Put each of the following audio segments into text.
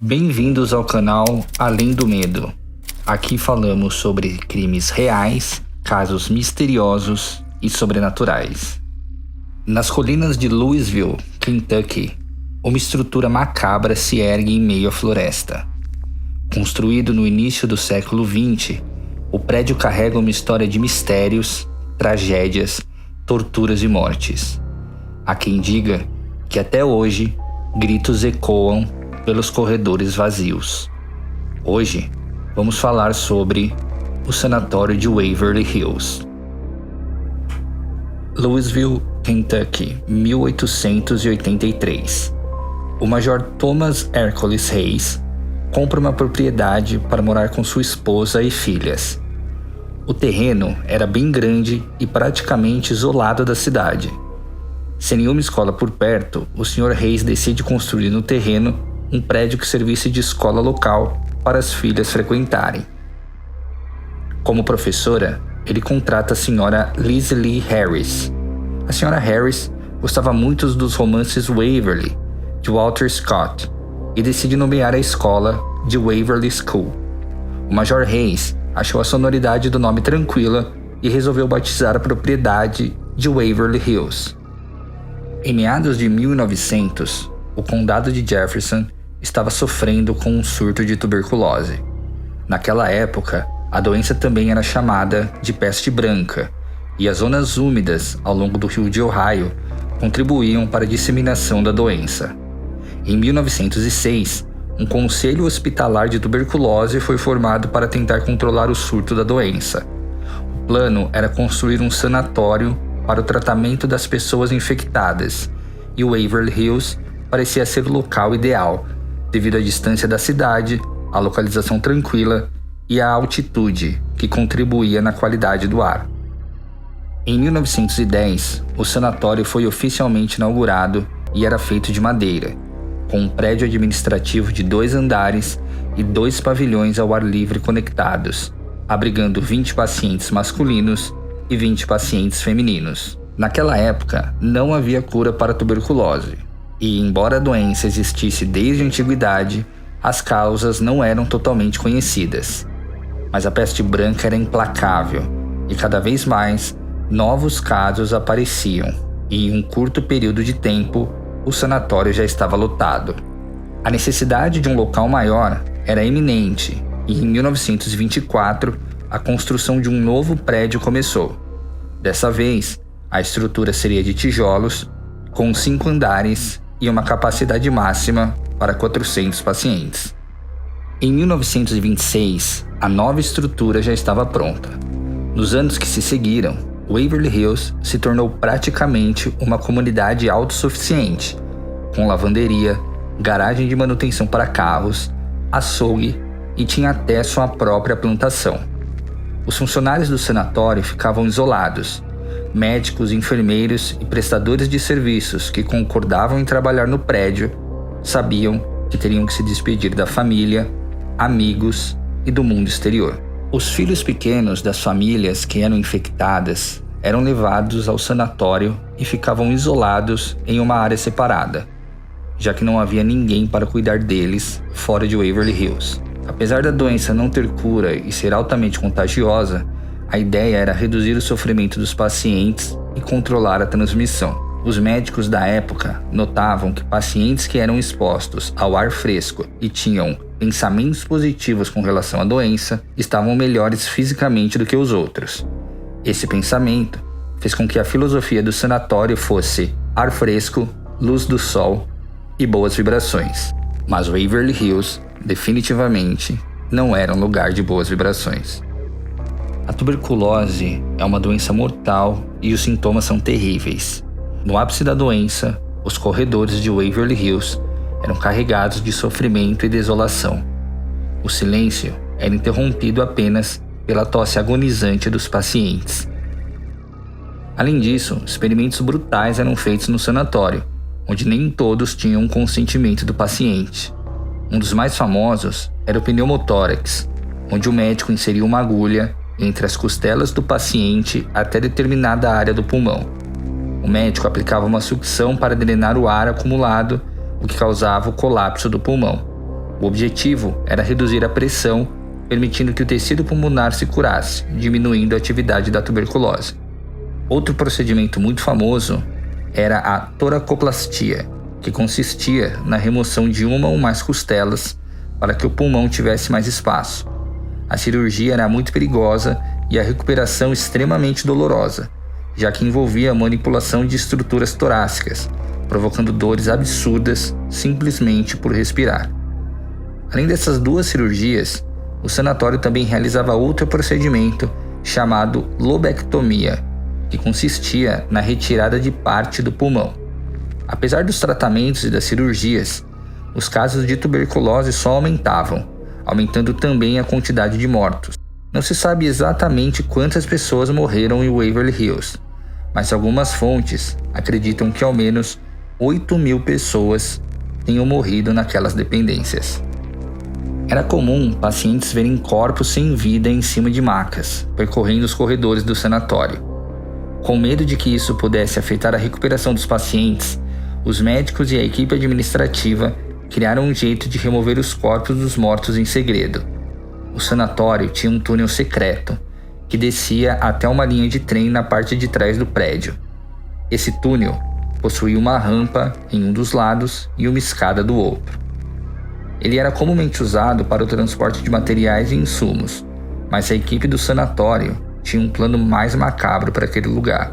Bem-vindos ao canal Além do Medo. Aqui falamos sobre crimes reais, casos misteriosos e sobrenaturais. Nas colinas de Louisville, Kentucky, uma estrutura macabra se ergue em meio à floresta. Construído no início do século XX, o prédio carrega uma história de mistérios, tragédias, torturas e mortes. Há quem diga que até hoje gritos ecoam pelos corredores vazios. Hoje vamos falar sobre o sanatório de Waverly Hills. Louisville, Kentucky, 1883. O Major Thomas Hercules Hayes compra uma propriedade para morar com sua esposa e filhas. O terreno era bem grande e praticamente isolado da cidade. Sem nenhuma escola por perto, o Sr. Hayes decide construir no terreno um prédio que servisse de escola local para as filhas frequentarem. Como professora, ele contrata a Sra. Lizzie Lee Harris. A Sra. Harris gostava muito dos romances Waverly, de Walter Scott, e decide nomear a escola de Waverly School. O Major Hayes achou a sonoridade do nome tranquila e resolveu batizar a propriedade de Waverly Hills. Em meados de 1900, o condado de Jefferson estava sofrendo com um surto de tuberculose. Naquela época, a doença também era chamada de peste branca, e as zonas úmidas ao longo do rio de Ohio contribuíam para a disseminação da doença. Em 1906, um conselho hospitalar de tuberculose foi formado para tentar controlar o surto da doença. O plano era construir um sanatório para o tratamento das pessoas infectadas, e Waverly Hills parecia ser o local ideal, devido à distância da cidade, à localização tranquila e à altitude, que contribuía na qualidade do ar. Em 1910, o sanatório foi oficialmente inaugurado e era feito de madeira, com um prédio administrativo de 2 andares e 2 pavilhões ao ar livre conectados, abrigando 20 pacientes masculinos e 20 pacientes femininos. Naquela época, não havia cura para a tuberculose, e embora a doença existisse desde a antiguidade, as causas não eram totalmente conhecidas. Mas a peste branca era implacável, e cada vez mais, novos casos apareciam, e em um curto período de tempo, o sanatório já estava lotado. A necessidade de um local maior era iminente, e em 1924, a construção de um novo prédio começou. Dessa vez, a estrutura seria de tijolos, com 5 andares e uma capacidade máxima para 400 pacientes. Em 1926, a nova estrutura já estava pronta. Nos anos que se seguiram, Waverly Hills se tornou praticamente uma comunidade autossuficiente, com lavanderia, garagem de manutenção para carros, açougue e tinha até sua própria plantação. Os funcionários do sanatório ficavam isolados. Médicos, enfermeiros e prestadores de serviços que concordavam em trabalhar no prédio sabiam que teriam que se despedir da família, amigos e do mundo exterior. Os filhos pequenos das famílias que eram infectadas eram levados ao sanatório e ficavam isolados em uma área separada, já que não havia ninguém para cuidar deles fora de Waverly Hills. Apesar da doença não ter cura e ser altamente contagiosa, a ideia era reduzir o sofrimento dos pacientes e controlar a transmissão. Os médicos da época notavam que pacientes que eram expostos ao ar fresco e tinham pensamentos positivos com relação à doença estavam melhores fisicamente do que os outros. Esse pensamento fez com que a filosofia do sanatório fosse ar fresco, luz do sol e boas vibrações. Mas Waverly Hills definitivamente não era um lugar de boas vibrações. A tuberculose é uma doença mortal e os sintomas são terríveis. No ápice da doença, os corredores de Waverly Hills eram carregados de sofrimento e desolação. O silêncio era interrompido apenas pela tosse agonizante dos pacientes. Além disso, experimentos brutais eram feitos no sanatório, onde nem todos tinham o consentimento do paciente. Um dos mais famosos era o pneumotórax, onde o médico inseria uma agulha entre as costelas do paciente até determinada área do pulmão. O médico aplicava uma sucção para drenar o ar acumulado, o que causava o colapso do pulmão. O objetivo era reduzir a pressão, permitindo que o tecido pulmonar se curasse, diminuindo a atividade da tuberculose. Outro procedimento muito famoso era a toracoplastia, que consistia na remoção de uma ou mais costelas para que o pulmão tivesse mais espaço. A cirurgia era muito perigosa e a recuperação extremamente dolorosa, já que envolvia a manipulação de estruturas torácicas, provocando dores absurdas simplesmente por respirar. Além dessas duas cirurgias, o sanatório também realizava outro procedimento chamado lobectomia, que consistia na retirada de parte do pulmão. Apesar dos tratamentos e das cirurgias, os casos de tuberculose só aumentavam, aumentando também a quantidade de mortos. Não se sabe exatamente quantas pessoas morreram em Waverly Hills, mas algumas fontes acreditam que ao menos 8.000 pessoas tenham morrido naquelas dependências. Era comum pacientes verem corpos sem vida em cima de macas, percorrendo os corredores do sanatório. Com medo de que isso pudesse afetar a recuperação dos pacientes, os médicos e a equipe administrativa criaram um jeito de remover os corpos dos mortos em segredo. O sanatório tinha um túnel secreto, que descia até uma linha de trem na parte de trás do prédio. Esse túnel possuía uma rampa em um dos lados e uma escada do outro. Ele era comumente usado para o transporte de materiais e insumos, mas a equipe do sanatório tinha um plano mais macabro para aquele lugar.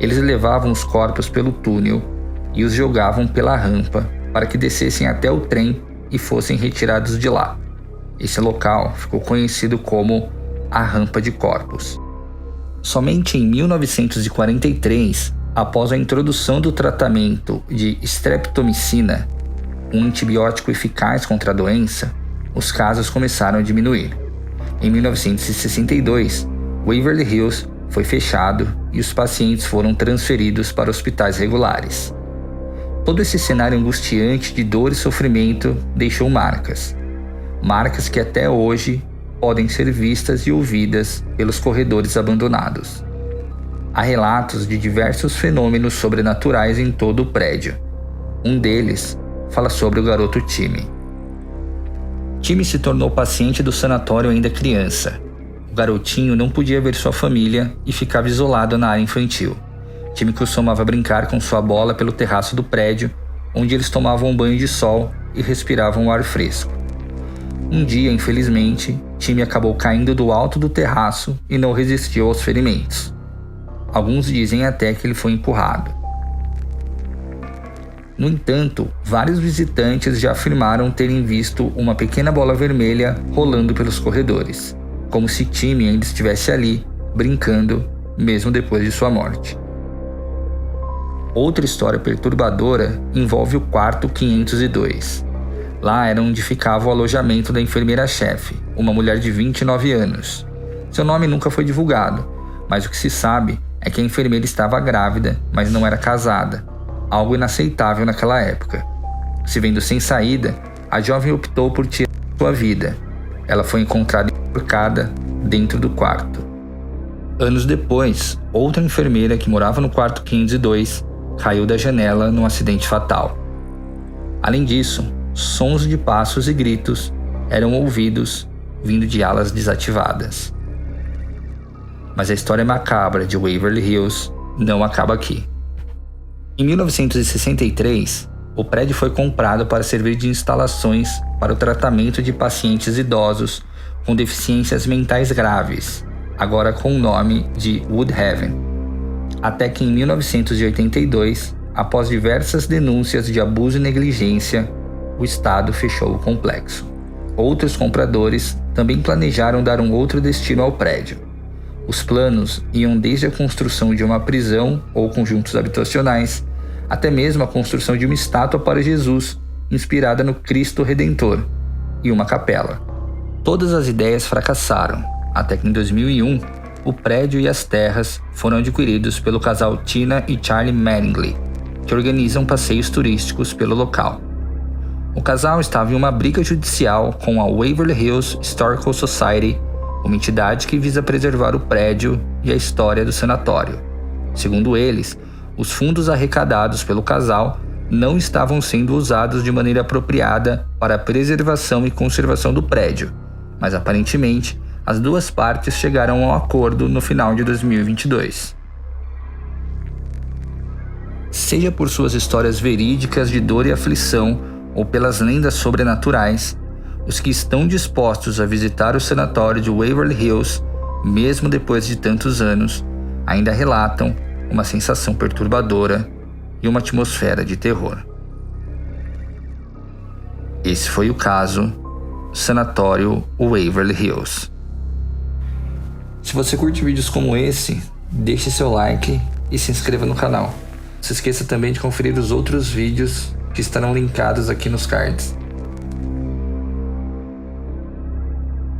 Eles levavam os corpos pelo túnel e os jogavam pela rampa para que descessem até o trem e fossem retirados de lá. Esse local ficou conhecido como a Rampa de Corpos. Somente em 1943, após a introdução do tratamento de streptomicina, um antibiótico eficaz contra a doença, os casos começaram a diminuir. Em 1962, Waverly Hills foi fechado e os pacientes foram transferidos para hospitais regulares. Todo esse cenário angustiante de dor e sofrimento deixou marcas que até hoje podem ser vistas e ouvidas pelos corredores abandonados. Há relatos de diversos fenômenos sobrenaturais em todo o prédio. Um deles fala sobre o garoto Timmy. Timmy se tornou paciente do sanatório ainda criança. O garotinho não podia ver sua família e ficava isolado na área infantil. Timmy costumava brincar com sua bola pelo terraço do prédio, onde eles tomavam um banho de sol e respiravam o ar fresco. Um dia, infelizmente, Timmy acabou caindo do alto do terraço e não resistiu aos ferimentos. Alguns dizem até que ele foi empurrado. No entanto, vários visitantes já afirmaram terem visto uma pequena bola vermelha rolando pelos corredores, como se Timmy ainda estivesse ali, brincando, mesmo depois de sua morte. Outra história perturbadora envolve o quarto 502. Lá era onde ficava o alojamento da enfermeira-chefe, uma mulher de 29 anos. Seu nome nunca foi divulgado, mas o que se sabe é que a enfermeira estava grávida, mas não era casada, algo inaceitável naquela época. Se vendo sem saída, a jovem optou por tirar sua vida. Ela foi encontrada enforcada dentro do quarto. Anos depois, outra enfermeira que morava no quarto 502 caiu da janela num acidente fatal. Além disso, sons de passos e gritos eram ouvidos vindo de alas desativadas. Mas a história macabra de Waverly Hills não acaba aqui. Em 1963, o prédio foi comprado para servir de instalações para o tratamento de pacientes idosos com deficiências mentais graves, agora com o nome de Woodhaven. Até que em 1982, após diversas denúncias de abuso e negligência, o Estado fechou o complexo. Outros compradores também planejaram dar um outro destino ao prédio. Os planos iam desde a construção de uma prisão ou conjuntos habitacionais, até mesmo a construção de uma estátua para Jesus, inspirada no Cristo Redentor, e uma capela. Todas as ideias fracassaram, até que em 2001, o prédio e as terras foram adquiridos pelo casal Tina e Charlie Mattingly, que organizam passeios turísticos pelo local. O casal estava em uma briga judicial com a Waverly Hills Historical Society, uma entidade que visa preservar o prédio e a história do sanatório. Segundo eles, os fundos arrecadados pelo casal não estavam sendo usados de maneira apropriada para a preservação e conservação do prédio, mas aparentemente as duas partes chegaram a um acordo no final de 2022. Seja por suas histórias verídicas de dor e aflição ou pelas lendas sobrenaturais, os que estão dispostos a visitar o sanatório de Waverly Hills, mesmo depois de tantos anos, ainda relatam uma sensação perturbadora e uma atmosfera de terror. Esse foi o caso Sanatório Waverly Hills. Se você curte vídeos como esse, deixe seu like e se inscreva no canal. Não se esqueça também de conferir os outros vídeos que estarão linkados aqui nos cards.